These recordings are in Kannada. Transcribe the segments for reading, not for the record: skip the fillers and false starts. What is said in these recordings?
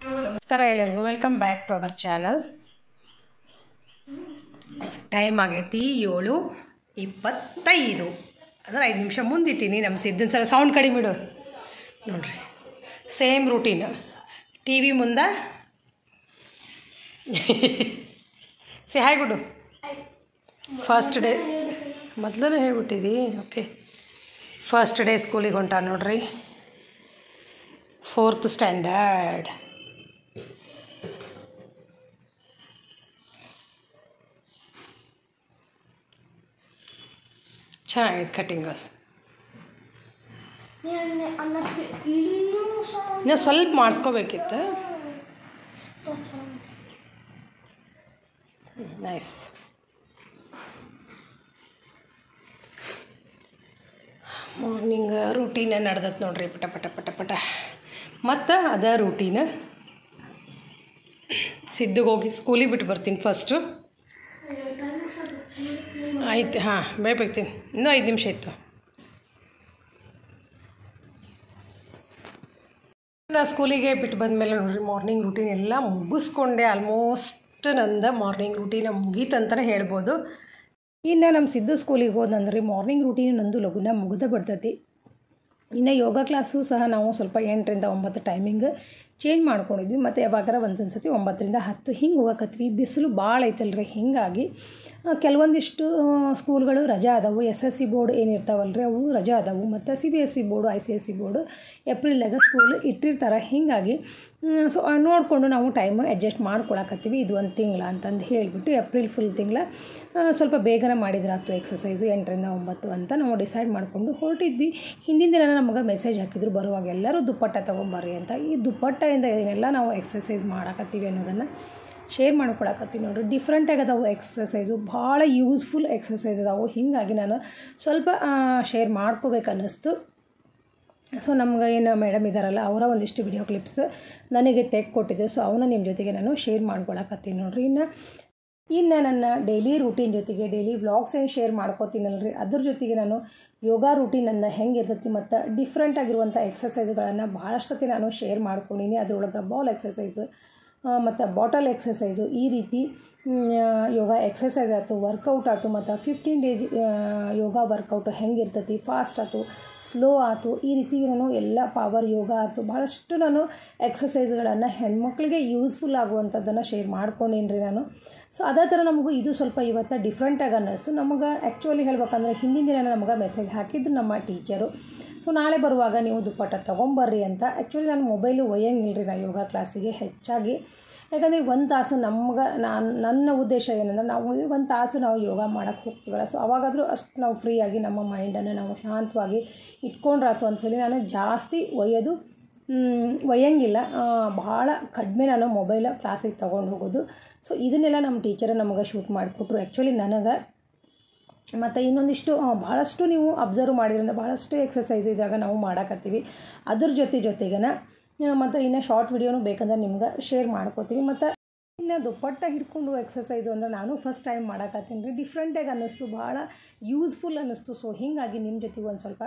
ನಮಸ್ಕಾರ ಎಲ್ಲರಿಗೂ, welcome back to our channel. Time ಆಗೈತಿ 7:25. ಅಂದ್ರೆ 5 ನಿಮಿಷ ಮುಂದಿಟ್ಟೀನಿ. ನಮ್ಮ ಸಿದ್ದನ ಸಲ ಸೌಂಡ್ ಕಡಿಮೆ ಇಡು. ನೋಡ್ರಿ, ಸೇಮ್ ರೂಟೀನ್. ಟಿ ವಿ ಮುಂದೆ ಸೇ ಹಾಯ್ ಗುಡು. ಫಸ್ಟ್ ಡೇ ಮೊದಲನೇ ಹೇಳ್ಬಿಟ್ಟಿದ್ದಿ. ಓಕೆ, ಫಸ್ಟ್ ಡೇ ಸ್ಕೂಲಿಗೆ ಹೊಂಟ ನೋಡ್ರಿ, 4th ಸ್ಟ್ಯಾಂಡರ್ಡ್. ಚೆನ್ನಾಗಿದೆ ಕಟ್ಟಿಂಗ್. ಇನ್ನು ಸ್ವಲ್ಪ ಮಾಡಿಸ್ಕೋಬೇಕಿತ್ತು. ನೈಸ್. ಮಾರ್ನಿಂಗ್ ರೂಟೀನ ನಡೆದತ್ತೆ ನೋಡ್ರಿ, ಪಟ ಪಟ ಪಟ ಪಟ. ಮತ್ತು ಅದೇ ರೂಟೀನ್. ಸಿದ್ದಿಗೆ ಹೋಗಿ ಸ್ಕೂಲಿಗೆ ಬಿಟ್ಟು ಬರ್ತೀನಿ ಫಸ್ಟು. ಆಯ್ತು, ಹಾಂ, ಬೇಯ್ತೀನಿ. ಇನ್ನೂ 5 ನಿಮಿಷ ಇತ್ತು. ನಾ ಸ್ಕೂಲಿಗೆ ಬಿಟ್ಟು ಬಂದಮೇಲೆ ನೋಡ್ರಿ, ಮಾರ್ನಿಂಗ್ ರೂಟೀನ್ ಎಲ್ಲ ಮುಗಿಸ್ಕೊಂಡೆ. ಆಲ್ಮೋಸ್ಟ್ ನಂದು ಮಾರ್ನಿಂಗ್ ರೂಟೀನ್ ಮುಗೀತಂತಲೇ ಹೇಳ್ಬೋದು. ಇನ್ನು ನಮ್ಮ ಸಿದ್ದು ಸ್ಕೂಲಿಗೆ ಹೋದಂದ್ರೆ ಮಾರ್ನಿಂಗ್ ರೂಟೀನ್ ನಂದು ಲಘುನ ಮುಗಿದ ಬಿಡ್ತೈತಿ. ಇನ್ನು ಯೋಗ ಕ್ಲಾಸು ಸಹ ನಾವು ಸ್ವಲ್ಪ 8ರಿಂದ 9 ಟೈಮಿಂಗ್ ಚೇಂಜ್ ಮಾಡ್ಕೊಂಡಿದ್ವಿ. ಮತ್ತು ಯಾವಾಗಾರ ಒಂದೊಂದು ಸತಿ 9ರಿಂದ 10 ಹಿಂಗೆ ಹೋಗಕತ್ವಿ. ಬಿಸಿಲು ಭಾಳ ಐತಲ್ರಿ, ಹೀಗಾಗಿ ಕೆಲವೊಂದಿಷ್ಟು ಸ್ಕೂಲ್ಗಳು ರಜಾ ಅದಾವು. SSC ಬೋರ್ಡ್ ಏನಿರ್ತಾವಲ್ರಿ ಅವು ರಜಾ ಅದಾವು. ಮತ್ತು CBSE ಬೋರ್ಡು, ICSE ಬೋರ್ಡು ಏಪ್ರಿಲ್ದಾಗ ಸ್ಕೂಲ್ ಇಟ್ಟಿರ್ತಾರೆ. ಹೀಗಾಗಿ ಸೊ ನೋಡಿಕೊಂಡು ನಾವು ಟೈಮು ಅಡ್ಜಸ್ಟ್ ಮಾಡ್ಕೊಳಕತ್ತೀವಿ. ಇದು 1 ತಿಂಗಳ ಅಂತಂದು ಹೇಳಿಬಿಟ್ಟು ಏಪ್ರಿಲ್ ಫುಲ್ ತಿಂಗಳ ಸ್ವಲ್ಪ ಬೇಗನೆ ಮಾಡಿದ್ರಾಯ್ತು ಎಕ್ಸಸೈಸು 8ರಿಂದ 9 ಅಂತ ನಾವು ಡಿಸೈಡ್ ಮಾಡಿಕೊಂಡು ಹೊರಟಿದ್ವಿ. ಹಿಂದಿನ ದಿನ ನಮಗೆ ಮೆಸೇಜ್ ಹಾಕಿದ್ರು ಬರುವಾಗ ಎಲ್ಲರೂ ದುಪ್ಪಟ್ಟ ತೊಗೊಂಬರ್ರಿ ಅಂತ. ಈ ದುಪ್ಪಟ್ಟೆಯಿಂದ ಏನೆಲ್ಲ ನಾವು ಎಕ್ಸಸೈಸ್ ಮಾಡಕತ್ತೀವಿ ಅನ್ನೋದನ್ನು ಶೇರ್ ಮಾಡ್ಕೊಳಕತ್ತೀವಿ ನೋಡಿರಿ. ಡಿಫ್ರೆಂಟಾಗಿ ಅದಾವು ಎಕ್ಸಸೈಸು, ಭಾಳ ಯೂಸ್ಫುಲ್ ಎಕ್ಸಸೈಸ್ ಅದಾವು. ಹೀಗಾಗಿ ನಾನು ಸ್ವಲ್ಪ ಶೇರ್ ಮಾಡ್ಕೋಬೇಕು ಅನ್ನಿಸ್ತು. ಸೊ ನಮ್ಗೆ ಏನು ಮೇಡಮ್ ಇದ್ದಾರಲ್ಲ, ಅವರ ಒಂದಿಷ್ಟು ವಿಡಿಯೋ ಕ್ಲಿಪ್ಸ್ ನನಗೆ ತೆಗೆದುಕೊಟ್ಟಿದ್ರು. ಸೊ ಅವನ್ನ ನಿಮ್ಮ ಜೊತೆಗೆ ನಾನು ಶೇರ್ ಮಾಡ್ಕೊಳಕತ್ತೀನಿ ನೋಡಿರಿ. ಇನ್ನು ನನ್ನ ಡೈಲಿ ರೂಟೀನ್ ಜೊತೆಗೆ ಡೈಲಿ ವ್ಲಾಗ್ಸ್ ಏನು ಶೇರ್ ಮಾಡ್ಕೋತೀನಲ್ರಿ, ಅದ್ರ ಜೊತೆಗೆ ನಾನು ಯೋಗ ರೂಟೀನ್ ನನ್ನ ಹೆಂಗೆ ಇರ್ತೈತಿ ಮತ್ತು ಡಿಫ್ರೆಂಟಾಗಿರುವಂಥ ಎಕ್ಸಸೈಸ್ಗಳನ್ನು ಭಾಳಷ್ಟು ಸತಿ ನಾನು ಶೇರ್ ಮಾಡ್ಕೊಂಡೀನಿ. ಅದರೊಳಗೆ ಬಾಲ್ ಎಕ್ಸಸೈಸು ಮತ್ತು ಬಾಟಲ್ ಎಕ್ಸಸೈಸು, ಈ ರೀತಿ ಯೋಗ ಎಕ್ಸಸೈಸ್ ಆಯಿತು, ವರ್ಕೌಟ್ ಆಯಿತು, ಮತ್ತು 15 ಡೇಸ್ ಯೋಗ ವರ್ಕೌಟು ಹೆಂಗಿರ್ತೈತಿ, ಫಾಸ್ಟ್ ಆಯಿತು, ಸ್ಲೋ ಆಯಿತು, ಈ ರೀತಿ ನಾನು ಎಲ್ಲ ಪವರ್ ಯೋಗ ಆಯಿತು, ಭಾಳಷ್ಟು ನಾನು ಎಕ್ಸಸೈಸ್ಗಳನ್ನು ಹೆಣ್ಮಕ್ಳಿಗೆ ಯೂಸ್ಫುಲ್ ಆಗುವಂಥದ್ದನ್ನು ಶೇರ್ ಮಾಡ್ಕೊಂಡೀನಿ ರೀ ನಾನು. ಸೊ ಅದೇ ಥರ ನಮಗೂ ಇದು ಸ್ವಲ್ಪ ಇವತ್ತು ಡಿಫ್ರೆಂಟಾಗಿ ಅನ್ನಿಸ್ತು. ನಮಗೆ ಆ್ಯಕ್ಚುಲಿ ಹೇಳ್ಬೇಕಂದ್ರೆ ಹಿಂದಿನ ದಿನ ನಮಗೆ ಮೆಸೇಜ್ ಹಾಕಿದ್ರು ನಮ್ಮ ಟೀಚರು. ಸೊ ನಾಳೆ ಬರುವಾಗ ನೀವು ದುಪ್ಪಟ್ಟ ತೊಗೊಂಬರ್ರಿ ಅಂತ. ಆ್ಯಕ್ಚುಲಿ ನಾನು ಮೊಬೈಲು ಒಯ್ಯಂಗಿಲ್ಲ ರೀ ನಾನು ಯೋಗ ಕ್ಲಾಸಿಗೆ ಹೆಚ್ಚಾಗಿ. ಯಾಕಂದರೆ 1 ತಾಸು ನಮ್ಗೆ ನನ್ನ ಉದ್ದೇಶ ಏನಂದ್ರೆ ನಾವು 1 ತಾಸು ನಾವು ಯೋಗ ಮಾಡೋಕ್ಕೆ ಹೋಗ್ತೀವಲ್ಲ, ಸೊ ಅವಾಗಾದರೂ ಅಷ್ಟು ನಾವು ಫ್ರೀಯಾಗಿ ನಮ್ಮ ಮೈಂಡನ್ನು ನಾವು ಶಾಂತವಾಗಿ ಇಟ್ಕೊಂಡ್ರಾತು ಅಂಥೇಳಿ ನಾನು ಜಾಸ್ತಿ ಒಯ್ಯಂಗಿಲ್ಲ. ಭಾಳ ಕಡಿಮೆ ನಾನು ಮೊಬೈಲ್ ಕ್ಲಾಸಿಗೆ ತೊಗೊಂಡು ಹೋಗೋದು. ಸೊ ಇದನ್ನೆಲ್ಲ ನಮ್ಮ ಟೀಚರ್ ನಮಗೆ ಶೂಟ್ ಮಾಡಿಕೊಟ್ರು ಆ್ಯಕ್ಚುಲಿ ನನಗೆ. ಮತ್ತು ಇನ್ನೊಂದಿಷ್ಟು ಭಾಳಷ್ಟು ನೀವು ಅಬ್ಸರ್ವ್ ಮಾಡಿದ್ರಿಂದ ಭಾಳಷ್ಟು ಎಕ್ಸಸೈಸು ಇದ್ರಾಗ ನಾವು ಮಾಡಕತ್ತೀವಿ. ಅದ್ರ ಜೊತೆಗೇನ ಮತ್ತು ಇನ್ನು ಶಾರ್ಟ್ ವಿಡಿಯೋನು ಬೇಕಂದ್ರೆ ನಿಮ್ಗೆ ಶೇರ್ ಮಾಡ್ಕೋತೀವಿ. ಮತ್ತು ಇನ್ನು ದುಪ್ಪಟ್ಟ ಹಿಡ್ಕೊಂಡು ಎಕ್ಸಸೈಸು ಅಂದ್ರೆ ನಾನು ಫಸ್ಟ್ ಟೈಮ್ ಮಾಡಕತ್ತೀನಿ ರೀ. ಡಿಫ್ರೆಂಟಾಗಿ ಅನ್ನಿಸ್ತು, ಭಾಳ ಯೂಸ್ಫುಲ್ ಅನ್ನಿಸ್ತು. ಸೊ ಹೀಗಾಗಿ ನಿಮ್ಮ ಜೊತೆಗೆ ಒಂದು ಸ್ವಲ್ಪ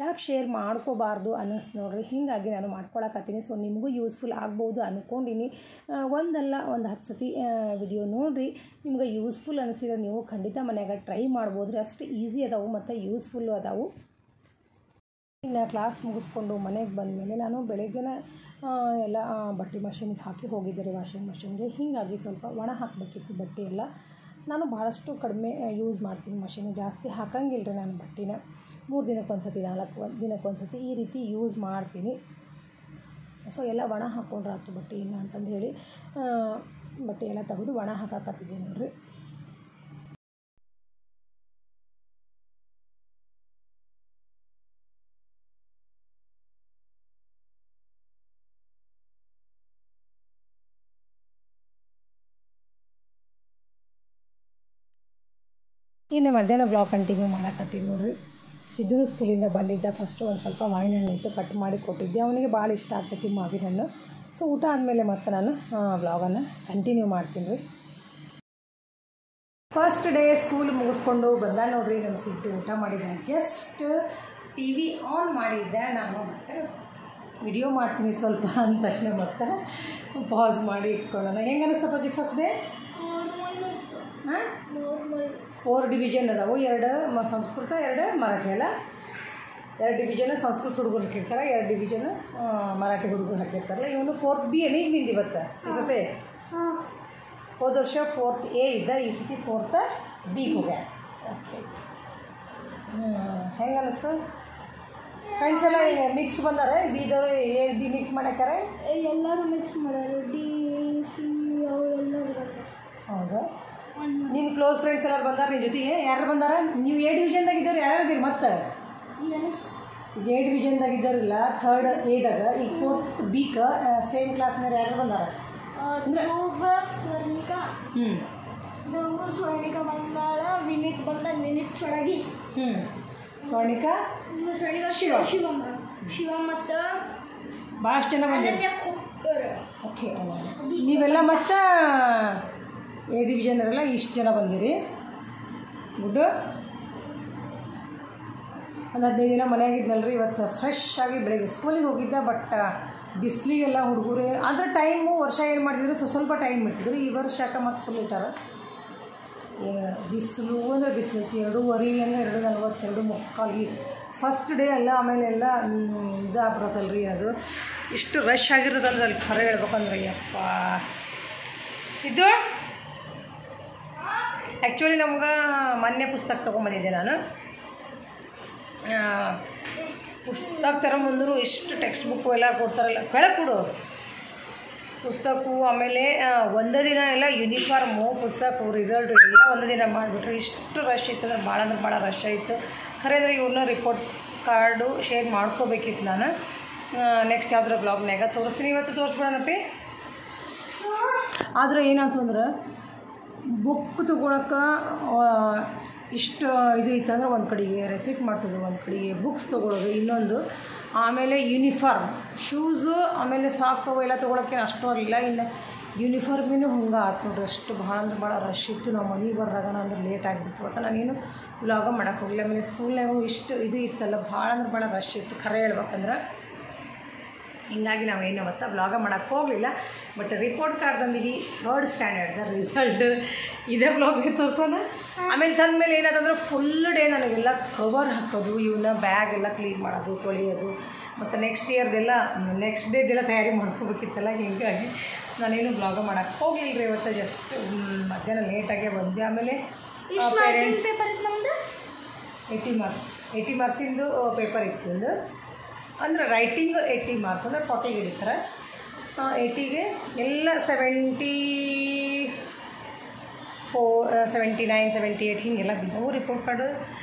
ಯಾಕೆ ಶೇರ್ ಮಾಡ್ಕೋಬಾರ್ದು ಅನ್ನಿಸ್ತು ನೋಡಿರಿ. ಹೀಗಾಗಿ ನಾನು ಮಾಡ್ಕೊಳಕತ್ತೀನಿ. ಸೊ ನಿಮಗೂ ಯೂಸ್ಫುಲ್ ಆಗ್ಬೋದು ಅಂದ್ಕೊಂಡಿನಿ. ಒಂದಲ್ಲ ಒಂದು 10 ಸತಿ ವಿಡಿಯೋ ನೋಡಿರಿ. ನಿಮ್ಗೆ ಯೂಸ್ಫುಲ್ ಅನಿಸಿದ್ರೆ ನೀವು ಖಂಡಿತ ಮನ್ಯಾಗ ಟ್ರೈ ಮಾಡ್ಬೋದು ರೀ. ಅಷ್ಟು ಈಸಿ ಅದಾವು ಮತ್ತು ಯೂಸ್ಫುಲ್ಲು ಅದಾವು. ಇನ್ನು ಕ್ಲಾಸ್ ಮುಗಿಸ್ಕೊಂಡು ಮನೆಗೆ ಬಂದಮೇಲೆ ನಾನು ಬೆಳಗ್ಗೆನೇ ಎಲ್ಲ ಬಟ್ಟೆ ಮಷಿನಿಗೆ ಹಾಕಿ ಹೋಗಿದ್ದೆ ರೀ, ವಾಷಿಂಗ್ ಮಷಿನ್ಗೆ. ಹೀಗಾಗಿ ಸ್ವಲ್ಪ ಒಣ ಹಾಕಬೇಕಿತ್ತು ಬಟ್ಟೆ ಎಲ್ಲ. ನಾನು ಭಾಳಷ್ಟು ಕಡಿಮೆ ಯೂಸ್ ಮಾಡ್ತೀನಿ ಮಷಿನ್, ಜಾಸ್ತಿ ಹಾಕಂಗಿಲ್ಲ ರೀ ನಾನು ಬಟ್ಟೆನ. 3 ದಿನಕ್ಕೊಂದು ಸತಿ 4 ದಿನಕ್ಕೊಂದು ಸತಿ ಈ ರೀತಿ ಯೂಸ್ ಮಾಡ್ತೀನಿ. ಸೊ ಎಲ್ಲ ಒಣ ಹಾಕ್ಕೊಂಡ್ರಾಯ್ತು ಬಟ್ಟೆಯನ್ನು ಅಂತಂದು ಹೇಳಿ ಬಟ್ಟೆ ಎಲ್ಲ ತೆಗೆದು ಒಣ ಹಾಕಕತ್ತಿದ್ದೆ ನೋಡಿರಿ. ಇನ್ನು ಮಧ್ಯಾಹ್ನ ಬ್ಲಾಗ್ ಕಂಟಿನ್ಯೂ ಮಾಡಕತ್ತೀವಿ ನೋಡಿರಿ. ಸಿದ್ದು ಸ್ಕೂಲಿಂದ ಬಂದಿದ್ದ ಫಸ್ಟು ಒಂದು ಸ್ವಲ್ಪ ಮಾವಿನ ಹಣ್ಣು ಇತ್ತು, ಕಟ್ ಮಾಡಿ ಕೊಟ್ಟಿದ್ದೆ. ಅವನಿಗೆ ಭಾಳ ಇಷ್ಟ ಆಗ್ತೈತಿ ಮಾವಿನ ಹಣ್ಣು. ಸೊ ಊಟ ಆದಮೇಲೆ ಮತ್ತೆ ನಾನು ಬ್ಲಾಗನ್ನು ಕಂಟಿನ್ಯೂ ಮಾಡ್ತೀನಿ ರೀ. ಫಸ್ಟ್ ಡೇ ಸ್ಕೂಲ್ ಮುಗಿಸ್ಕೊಂಡು ಬಂದ ನೋಡ್ರಿ ನಮ್ಮ ಸಿದ್ದು ಊಟ ಮಾಡಿದ್ದೆ. ಜಸ್ಟ್ ಟಿ ವಿ ಆನ್ ಮಾಡಿದ್ದೆ ನಾನು. ಮತ್ತೆ ವಿಡಿಯೋ ಮಾಡ್ತೀನಿ ಸ್ವಲ್ಪ ಅಂದ ತಕ್ಷಣ ಮತ್ತೆ ಪಾಸ್ ಮಾಡಿ ಇಟ್ಕೊಳ್ಳೋಣ. ಹೆಂಗೆ ಅನಿಸ್ತು ಅಪ್ಪಾಜಿ ಫಸ್ಟ್ ಡೇ? ಹಾಂ 4 ಡಿವಿಷನ್ ಅದಾವು. 2 ಸಂಸ್ಕೃತ 2 ಮರಾಠಿ ಅಲ್ಲ. 2 ಡಿವಿಷನ್ ಸಂಸ್ಕೃತ ಹುಡುಗರು ಹಾಕಿರ್ತಾರೆ, 2 ಡಿವಿಷನ್ ಮರಾಠಿ ಹುಡುಗರು ಹಾಕಿರ್ತಾರಲ್ಲ. ಇವನು 4th B ಏನು ಈಗ ನಿಂದು ಇವತ್ತು ಈ ಸತಿ. ಹೋದ ವರ್ಷ 4th A ಇದ್ದ, ಈ ಸತಿ 4th B ಹೋಗ್ಯ. ಓಕೆ, ಹೆಂಗೆ ಅನ್ನಿಸ್ತು? ಫ್ರೆಂಡ್ಸ್ ಎಲ್ಲ ಮಿಕ್ಸ್ ಬಂದಾರೆ, ಬಿದವರು A B ಮಿಕ್ಸ್ ಮಾಡ್ಯಾರೆ. ಎಲ್ಲರೂ ಮಿಕ್ಸ್ ಮಾಡ್ಯಾರ, D C ಅವೆಲ್ಲ. ಹೌದಾ? ನಿನ್ನ ಕ್ಲೋಸ್ ಫ್ರೆಂಡ್ಸ್ ಎಲ್ಲರೂ ಬಂದಾರ ನಿನ್ನ ಜೊತೆಗೆ? ಯಾರು ಬಂದಾರ? ನೀವು A ಡಿವಿಷನ್ದಾಗ ಇದ್ದಾರೆ, ಯಾರು ಇದ್ದೀರಿ ಮತ್ತೆ? ಈಗ A ಡಿವಿಷನ್ದಾಗ ಇದ್ದಾರಿಲ್ಲ, 3rd Aದಾಗ. ಈಗ 4th Bಗೆ ಸೇಮ್ ಕ್ಲಾಸ್ನಾಗ ಯಾರು ಬಂದಾರ? ಸ್ವರ್ಣಿಕಾ. ಸ್ವರ್ಣಿಕಾ ಬಂದಾಳ, ವಿನೀತ್ ಬಂದ, ವಿನೀತ್ ಸೊಳಗಿ. ಸ್ವರ್ಣಿಕಾ ಶಿವ ಮತ್ತು ಭಾಳಷ್ಟು ಜನ ಬಂದಿದ್ದಾರೆ. ಓಕೆ, ನೀವೆಲ್ಲ ಮತ್ತು A ಡಿವಿಷನ್ ಅವರೆಲ್ಲ ಇಷ್ಟು ಜನ ಬಂದಿರಿ. ಗುಡ್. ಒಂದು 15 ದಿನ ಮನೆಯಾಗಿದ್ನಲ್ರಿ. ಇವತ್ತು ಫ್ರೆಶ್ ಆಗಿ ಬೆಳಗ್ಗೆ ಸ್ಕೂಲಿಗೆ ಹೋಗಿದ್ದೆ. ಬಟ್ ಬಿಸಿಲಿಗೆಲ್ಲ ಹುಡುಗರು ಆದರೆ ಟೈಮು ವರ್ಷ ಏನು ಮಾಡ್ತಿದ್ರು, ಸ್ವಲ್ಪ ಟೈಮ್ ಇರ್ತಿದ್ರು. ಈ ವರ್ಷ ಯಾಕೆ ಮತ್ತೆ ಫುಲ್ ಇಟ್ಟಾರ. ಬಿಸಿಲು ಅಂದರೆ ಬಿಸಿಲು ಐತಿ. 2:15 ಅಂದರೆ 2:40, 2:45. ಫಸ್ಟ್ ಡೇ ಅಲ್ಲ, ಆಮೇಲೆ ಎಲ್ಲ ಇದಾಗ್ಬಿಡತ್ತಲ್ರಿ. ಅದು ಇಷ್ಟು ರಶ್ ಆಗಿರೋದಂದ್ರೆ ಅಲ್ಲಿ ಖರೆ ಹೇಳ್ಬೇಕಂದ್ರೆ ಯಪ್ಪ. ಸಿದ್ದು ಆ್ಯಕ್ಚುಲಿ ನಮ್ಗೆ ಮೊನ್ನೆ ಪುಸ್ತಕ ತೊಗೊಂಬಂದಿದ್ದೆ ನಾನು. ಪುಸ್ತಕ ತಗೊಂಬಂದ್ರು ಇಷ್ಟು ಟೆಕ್ಸ್ಟ್ ಬುಕ್ಕು ಎಲ್ಲ ಕೊಡ್ತಾರಲ್ಲ, ಕೆಳಗೆ ಕೊಡು ಪುಸ್ತಕ. ಆಮೇಲೆ ಒಂದೇ ದಿನ ಎಲ್ಲ ಯೂನಿಫಾರ್ಮು, ಪುಸ್ತಕ, ರಿಸಲ್ಟು ಎಲ್ಲ ಒಂದೇ ದಿನ ಮಾಡಿಬಿಟ್ರು. ಇಷ್ಟು ರಶ್ ಇತ್ತು ಅಂದ್ರೆ ಭಾಳ ರಶ್ ಆಯಿತು. ಖರೆ ಅಂದರೆ ಇವ್ರನ್ನ ರಿಪೋರ್ಟ್ ಕಾರ್ಡು ಶೇರ್ ಮಾಡ್ಕೋಬೇಕಿತ್ತು ನಾನು. ನೆಕ್ಸ್ಟ್ ಯಾವ್ದಾರ ಬ್ಲಾಗ್ನಾಗ ತೋರಿಸ್ತೀನಿ. ಇವತ್ತು ತೋರಿಸ್ಬಿಡೋಣಪ್ಪಿ. ಆದರೆ ಏನಾಯ್ತು ಅಂದ್ರೆ ಬುಕ್ ತೊಗೊಳಕ್ಕೆ ಇಷ್ಟು ಇದು ಇತ್ತಂದ್ರೆ ಒಂದು ಕಡೆಗೆ ರೆಸಿಪ್ಟ್ ಮಾಡಿಸೋದು, ಒಂದು ಕಡೆಗೆ ಬುಕ್ಸ್ ತೊಗೊಳೋದು, ಇನ್ನೊಂದು ಆಮೇಲೆ ಯೂನಿಫಾರ್ಮ್, ಶೂಸು, ಆಮೇಲೆ ಸಾಕ್ಸ್ ಅವು ಎಲ್ಲ ತೊಗೊಳಕ್ಕೆ ಅಷ್ಟು ಆಗಲಿಲ್ಲ. ಇನ್ನು ಯೂನಿಫಾರ್ಮಿನೂ ಹಂಗೆ ಆಯ್ತು ನೋಡ್ರಿ. ಅಷ್ಟು ಭಾಳ ರಶ್ ಇತ್ತು. ನಾವು ಮನೆಗೆ ಬರೋದಾಗ ಅಂದ್ರೆ ಲೇಟ್ ಆಗಿಬಿಟ್ಟು ಒಟ್ಟು ನಾನೇನು ವ್ಲಾಗ ಮಾಡೋಕ್ಕೆ ಹೋಗಲಿಲ್ಲ. ಆಮೇಲೆ ಸ್ಕೂಲ್ನಾಗೂ ಇಷ್ಟು ಇದು ಇತ್ತಲ್ಲ, ಭಾಳ ರಶ್ ಇತ್ತು ಖರೆ ಹೇಳ್ಬೇಕಂದ್ರೆ. ಹಿಂಗಾಗಿ ನಾವೇನು ಅವತ್ತು ವ್ಲಾಗ ಮಾಡೋಕ್ಕೆ ಹೋಗಲಿಲ್ಲ. ಬಟ್ ರಿಪೋರ್ಟ್ ಕಾರ್ಡ್ ತಂದಿದ್ದೀವಿ 3rd ಸ್ಟ್ಯಾಂಡರ್ಡ್ದ ರಿಸಲ್ಟ್. ಇದೇ ವ್ಲಾಗ್ಗೆ ತೋರಿಸೋಣ. ಆಮೇಲೆ ತಂದಮೇಲೆ ಏನಾದಂದ್ರೆ ಫುಲ್ ಡೇ ನನಗೆಲ್ಲ ಕವರ್ ಹಾಕೋದು, ಇವನ್ನ ಬ್ಯಾಗ್ ಎಲ್ಲ ಕ್ಲೀನ್ ಮಾಡೋದು, ತೊಳೆಯೋದು, ಮತ್ತು ನೆಕ್ಸ್ಟ್ ಡೇದೆಲ್ಲ ತಯಾರಿ ಮಾಡ್ಕೋಬೇಕಿತ್ತಲ್ಲ. ಹೀಗಾಗಿ ನಾನೇನು ವ್ಲಾಗ ಮಾಡೋಕ್ಕೆ ಹೋಗಲಿಲ್ಲ ರೀ ಇವತ್ತು. ಜಸ್ಟ್ ಮಧ್ಯಾಹ್ನ ಲೇಟಾಗೇ ಬಂದೆ. ಆಮೇಲೆ ಪೇರೆಂಟ್ಸ್ 80 ಮಾರ್ಕ್ಸಿಂದು ಪೇಪರ್ ಇತ್ತು ಒಂದು. ಅಂದರೆ ರೈಟಿಂಗ್ 80 ಮಾರ್ಕ್ಸ್ ಅಂದರೆ 40 ಹಿಡಿತಾರೆ. 80ಗೆ ಎಲ್ಲ 74, 79, 78 ಹೀಗೆಲ್ಲ ಬಿದ್ದವು. ರಿಪೋರ್ಟ್ ಕಾರ್ಡು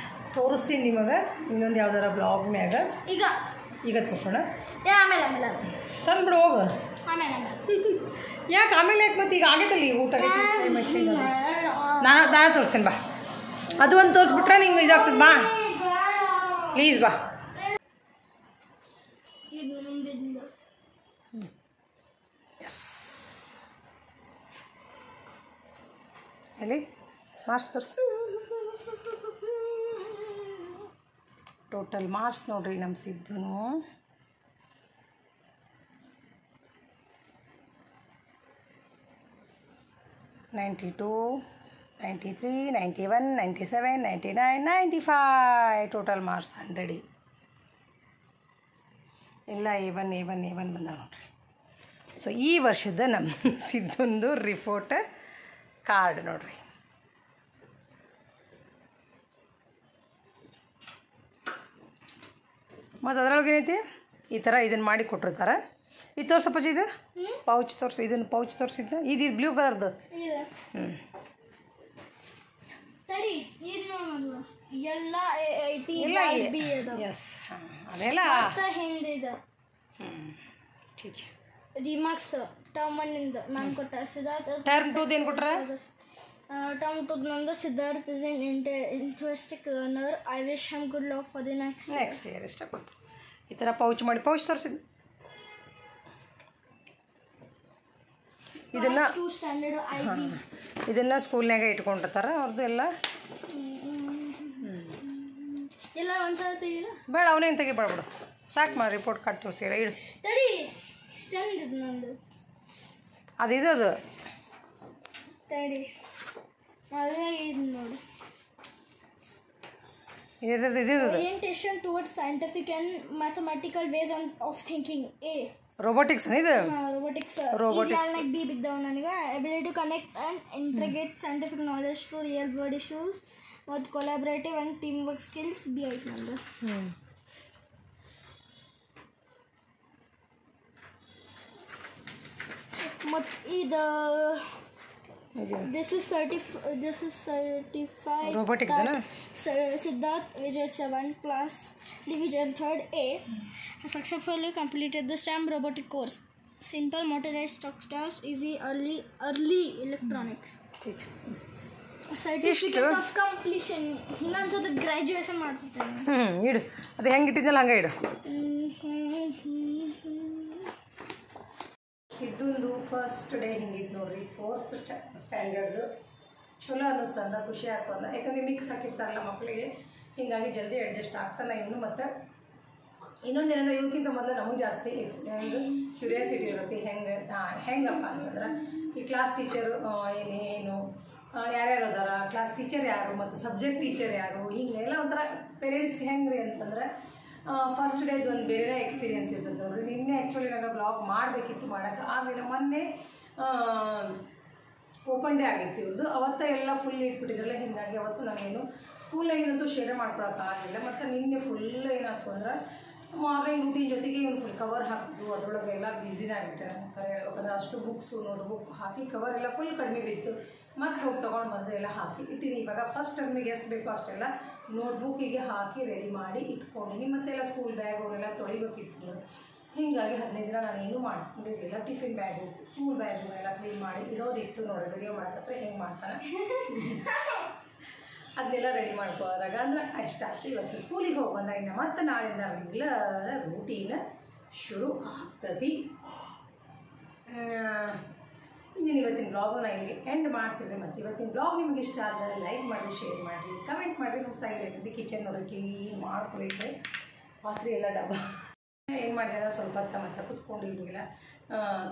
ತೋರಿಸ್ತೀನಿ ನಿಮಗೆ ಇನ್ನೊಂದು ಯಾವ್ದಾರ ಬ್ಲಾಗ್ನ್ಯಾಗ. ಈಗ ತೋರಿಸೋಣ. ತಂದುಬಿಡು ಹೋಗು. ಯಾಕೆ ಆಮೇಲೆ ಮತ್ತೆ ಈಗ ಆಗೈತಲ್ಲ, ಈಗ ಊಟ ನಾನು ತೋರಿಸ್ತೀನಿ ಬಾ. ಅದು ಒಂದು ತೋರಿಸ್ಬಿಟ್ರೆ ನಿಂಗೆ ಇದಾಗ್ತದೆ. ಬಾ ಪ್ಲೀಸ್ ಬಾ. ಎಲ್ಲಿ ಮಾರ್ಕ್ಸ್ ತೋರಿಸು. ಟೋಟಲ್ ಮಾರ್ಕ್ಸ್ ನೋಡ್ರಿ ನಮ್ಮ ಸಿದ್ದುನು. $92, $93, $91, $97, $99, $95 ಟೋಟಲ್ ಮಾರ್ಕ್ಸ್ 100. ಎಲ್ಲ A1 ಬಂದ ನೋಡ್ರಿ. ಸೊ ಈ ವರ್ಷದ ನಮ್ಮ ಸಿದ್ದೊಂದು ರಿಪೋರ್ಟ್ ಕಾರ್ಡ್ ನೋಡ್ರಿ. ಮತ್ತು ಅದರೊಳಗೆ ಏನೈತಿ ಈ ಥರ ಇದನ್ನು ಮಾಡಿ ಕೊಟ್ಟಿರ್ತಾರೆ. ಇದು ತೋರ್ಸಪ್ಪ, ಇದು ಪೌಚ್ ತೋರಿಸು. ಇದನ್ನು ಪೌಚ್ ತೋರಿಸಿದ್ದ ಇದು ಬ್ಲೂ ಕಲರ್ದು. ಎಸ್, ಅದೆಲ್ಲ ರಿಮಾರ್ಕ್ಸ್ ಟರ್ಮ್ 1 ಮ್ಯಾಮ್ ಕೊಟ್ಟ. ಸಿದ್ಧಾರ್ಥ್ ಟರ್ಮ್ 2 ಏನು ಕೊಟ್ರ? ಟರ್ಮ್ 2 ನಂದು Siddharth is an interesting learner. I wish hmm good luck for the next year. ಇಷ್ಟ ಕೊಡ್ತಾರೆ ಈ ಥರ ಪೌಚ್ ಮಾಡಿ. ಪೌಚ್ ತೋರಿಸಿದ್ದು ಇದನ್ನು ಟು ಸ್ಟ್ಯಾಂಡರ್ಡ್ IV. ಇದನ್ನು ಸ್ಕೂಲ್ನಾಗ ಇಟ್ಕೊಂಡಿರ್ತಾರೆ ಅವ್ರದ್ದು ಎಲ್ಲ. ಎಲ್ಲ ಒಂದ್ಸಲ ತೆಗಿಲ್ಲ ಬೇಡ, ಅವನೇನು ತೆಗಿಬೇಡ್ಬಿಡು, ಸಾಕು ಮಾಡಿ ರಿಪೋರ್ಟ್ ಕಾರ್ಡ್ ತೋರಿಸಿರ ಇಡು. ತಡಿ ಸ್ಟ್ಯಾಂಡ್ ಇದು ನಂದು, ಅದು ತಡಿ ಅದೇ ಇದು ನೋಡು. ಇದು Orientation towards scientific and mathematical ways of thinking. A. robotics ಇದು Robotics. robotics like B ಬಿದ್ದವ ನನಗೆ. Ability to connect and integrate scientific knowledge to real world issues with collaborative and teamwork skills. B ಆಯ್ತು ನಂದು. ಮತ್ತು ಇದು This is certified robotic Siddharth Vijay Chavan, class division 3rd A, has successfully completed the STEM robotic course. Simple motorized structures, easy early electronics. Certificate of completion. ಇನ್ನೊಂದ್ಸತಿ ಗ್ರಾಜುಯೇಷನ್ ಮಾಡ್ತಿದ್ದೇನೆ. ಇಡು, ಅದು ಹೆಂಗೆ ಇಟ್ಟಿದ್ದಲ್ಲ ಹಂಗೆ ಇಡು. ಸಿದ್ದುಂದು ಫಸ್ಟ್ ಡೇ ಹಿಂಗಿತ್ತು ನೋಡ್ರಿ, 4th ಸ್ಟ್ಯಾಂಡರ್ಡ್ದು. ಚಲೋ ಅನ್ನಿಸ್ತಂದ, ಖುಷಿ ಆಗ್ತಂದ, ಯಾಕಂದರೆ ಮಿಕ್ಸ್ ಹಾಕಿರ್ತಾರಲ್ಲ ಮಕ್ಕಳಿಗೆ, ಹೀಗಾಗಿ ಜಲ್ದಿ ಅಡ್ಜಸ್ಟ್ ಆಗ್ತಾನೆ ಇವನು. ಮತ್ತು ಇನ್ನೊಂದೇನಂದ್ರೆ ಇವಕ್ಕಿಂತ ಮೊದಲು ನಮಗೆ ಜಾಸ್ತಿ ಕ್ಯೂರಿಯಾಸಿಟಿ ಇರುತ್ತೆ. ಹೆಂಗಪ್ಪ ಅಂತಂದ್ರೆ ಈ ಕ್ಲಾಸ್ ಟೀಚರು ಏನು ಯಾರ್ಯಾರು ಅದಾರ, ಕ್ಲಾಸ್ ಟೀಚರ್ ಯಾರು ಮತ್ತು ಸಬ್ಜೆಕ್ಟ್ ಟೀಚರ್ ಯಾರು, ಹಿಂಗೆಲ್ಲ ಒಂಥರ ಪೇರೆಂಟ್ಸ್ಗೆ ಹೆಂಗೆ ರೀ ಅಂತಂದ್ರೆ ಫಸ್ಟ್ ಡೇದು ಒಂದು ಬೇರೆ ಎಕ್ಸ್ಪೀರಿಯೆನ್ಸ್ ಇರ್ತದೆ ನೋಡ್ರಿ. ನಿನ್ನೆ ಆ್ಯಕ್ಚುಲಿ ನನಗೆ ಬ್ಲಾಗ್ ಮಾಡಬೇಕಿತ್ತು, ಮಾಡೋಕ್ಕೆ ಆಗಲಿಲ್ಲ. ಮೊನ್ನೆ ಓಪನ್ ಡೇ ಆಗಿತ್ತು ಇವ್ರದ್ದು, ಅವತ್ತು ಎಲ್ಲ ಫುಲ್ ಇಟ್ಬಿಟ್ಟಿದ್ರಲ್ಲ, ಹೀಗಾಗಿ ಅವತ್ತು ನಾನೇನು ಸ್ಕೂಲಾಗಿನಂತೂ ಶೇರ್ ಮಾಡ್ಕೊಳಕ್ಕಾಗಲಿಲ್ಲ. ಮತ್ತು ನಿನ್ನೆ ಫುಲ್ ಏನಾಯ್ತು ಅಂದ್ರೆ ಮಾರ್ನಿಂಗ್ ರೂಟೀನ್ ಜೊತೆಗೆ ಇವ್ನು ಫುಲ್ ಕವರ್ ಹಾಕಿದ್ದು, ಅದರೊಳಗೆ ಎಲ್ಲ ಬ್ಯುಸಿನೇ ಆಗಿಬಿಟ್ಟೆ ನಾನು ಕರೆ ಹೇಳ್ಬೇಕಂದ್ರೆ. ಅಷ್ಟು ಬುಕ್ಸು ನೋಟ್ಬುಕ್ ಹಾಕಿ ಕವರ್ ಎಲ್ಲ ಫುಲ್ ಕಡಿಮೆ ಬಿತ್ತು. ಮತ್ತು ಹೋಗಿ ತೊಗೊಂಡು ಬಂದು ಎಲ್ಲ ಹಾಕಿ ಇಟ್ಟಿನಿ. ಇವಾಗ ಫಸ್ಟ್ ಟರ್ಮಿಗೆ ಎಷ್ಟು ಬೇಕೋ ಅಷ್ಟೆಲ್ಲ ನೋಟ್ಬುಕ್ಕಿಗೆ ಹಾಕಿ ರೆಡಿ ಮಾಡಿ ಇಟ್ಕೊಂಡಿನಿ. ಮತ್ತೆಲ್ಲ ಸ್ಕೂಲ್ ಬ್ಯಾಗ್ ಅವರೆಲ್ಲ ತೊಳಿಬೇಕಿತ್ತು. ಹೀಗಾಗಿ 15 ದಿನ ನಾನು ಏನೂ ಮಾಡ್ಕೊಂಡಿರಲಿಲ್ಲ. ಟಿಫಿನ್ ಬ್ಯಾಗು, ಸ್ಕೂಲ್ ಬ್ಯಾಗು ಎಲ್ಲ ಕ್ಲೀನ್ ಮಾಡಿ ಇಡೋದಿತ್ತು ನೋಡಿ. ವಿಡಿಯೋ ಮಾಡಕತ್ರೆ ಹೆಂಗೆ ಮಾಡ್ತಾನೆ ಅದನ್ನೆಲ್ಲ ರೆಡಿ ಮಾಡ್ಕೋದಾಗ ಅಂದ್ರೆ ಅಷ್ಟಾಯ್ತು. ಇವತ್ತು ಸ್ಕೂಲಿಗೆ ಹೋಗಿ ಬಂದಾಗ ಇನ್ನು ಮತ್ತು ನಾಳಿಂದ ರೆಗ್ಯುಲರ್ ರೂಟೀನ್ ಶುರು ಆಗ್ತದೆ. ಇನ್ನೇನು ಇವತ್ತಿನ ಬ್ಲಾಗು ನಾನು ಇಲ್ಲಿಗೆ ಎಂಡ್ ಮಾಡ್ತಿದ್ದೆ. ಮತ್ತು ಇವತ್ತಿನ ಬ್ಲಾಗ್ ನಿಮ್ಗೆ ಇಷ್ಟ ಆದರೆ ಲೈಕ್ ಮಾಡಿರಿ, ಶೇರ್ ಮಾಡಿರಿ, ಕಮೆಂಟ್ ಮಾಡಿರಿ. ಹೊಸದಾಗಿರ್ತದೆ ಕಿಚನ್ ನೋಡಿ ಕ್ಲೀನ್ ಮಾಡ್ಕೊಬೇಕು. ಪಾತ್ರೆ ಎಲ್ಲ ಡಬ್ಬ ಏನು ಮಾಡಿದೆ ಸ್ವಲ್ಪ ಹೊತ್ತ ಮತ್ತು ಕುತ್ಕೊಂಡಿರ್ಲಿಲ್ಲ,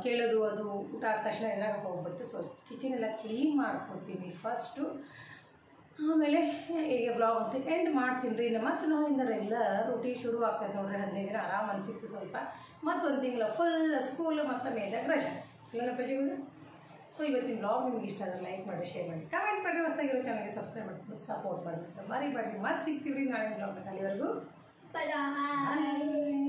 ಕೇಳೋದು ಅದು ಊಟ ಆದ ತಕ್ಷಣ ಏನಾಗ ಹೋಗ್ಬಿಟ್ಟು ಸ್ವಲ್ಪ ಕಿಚನ್ ಎಲ್ಲ ಕ್ಲೀನ್ ಮಾಡ್ಕೊತೀನಿ ಫಸ್ಟು. ಆಮೇಲೆ ಈಗ ಬ್ಲಾಗ್ ಅಂತ ಎಂಡ್ ಮಾಡ್ತೀನಿ ರೀ. ಮತ್ತು ನಾವಿಂದ ಎಲ್ಲ ರೂಟೀನ್ ಶುರು ಆಗ್ತದೆ ನೋಡ್ರಿ. 15 ದಿನ ಆರಾಮ್ ಅನಿಸಿತ್ತು ಸ್ವಲ್ಪ. ಮತ್ತು 1 ತಿಂಗಳು ಫುಲ್ ಸ್ಕೂಲು ಮತ್ತು ಮೇದಾಗ ರಜೆ ಇಲ್ಲ ಪಜಿಗಳು. ಸೊ ಇವತ್ತಿನ ಬ್ಲಾಗ್ ನಿಮ್ಗೆ ಇಷ್ಟ ಆದರೆ ಲೈಕ್ ಮಾಡಿ, ಶೇರ್ ಮಾಡಿ, ಕಮೆಂಟ್ ಮಾಡಿರಿ. ಹೊಸದಾಗಿರೋ ಚಾನಲ್ಗೆ ಸಬ್ಸ್ಕ್ರೈಬ್ ಮಾಡಿಕೊಂಡು ಸಪೋರ್ಟ್ ಮಾಡಿಬಿಟ್ಟು ಮರಿಬೇಡ್ರಿ. ಮತ್ತೆ ಸಿಗ್ತೀವಿ ರೀ ನಾಳೆ ಬ್ಲಾಗ್ನ. ಅಲ್ಲಿವರೆಗೂ ಬಾಯ್.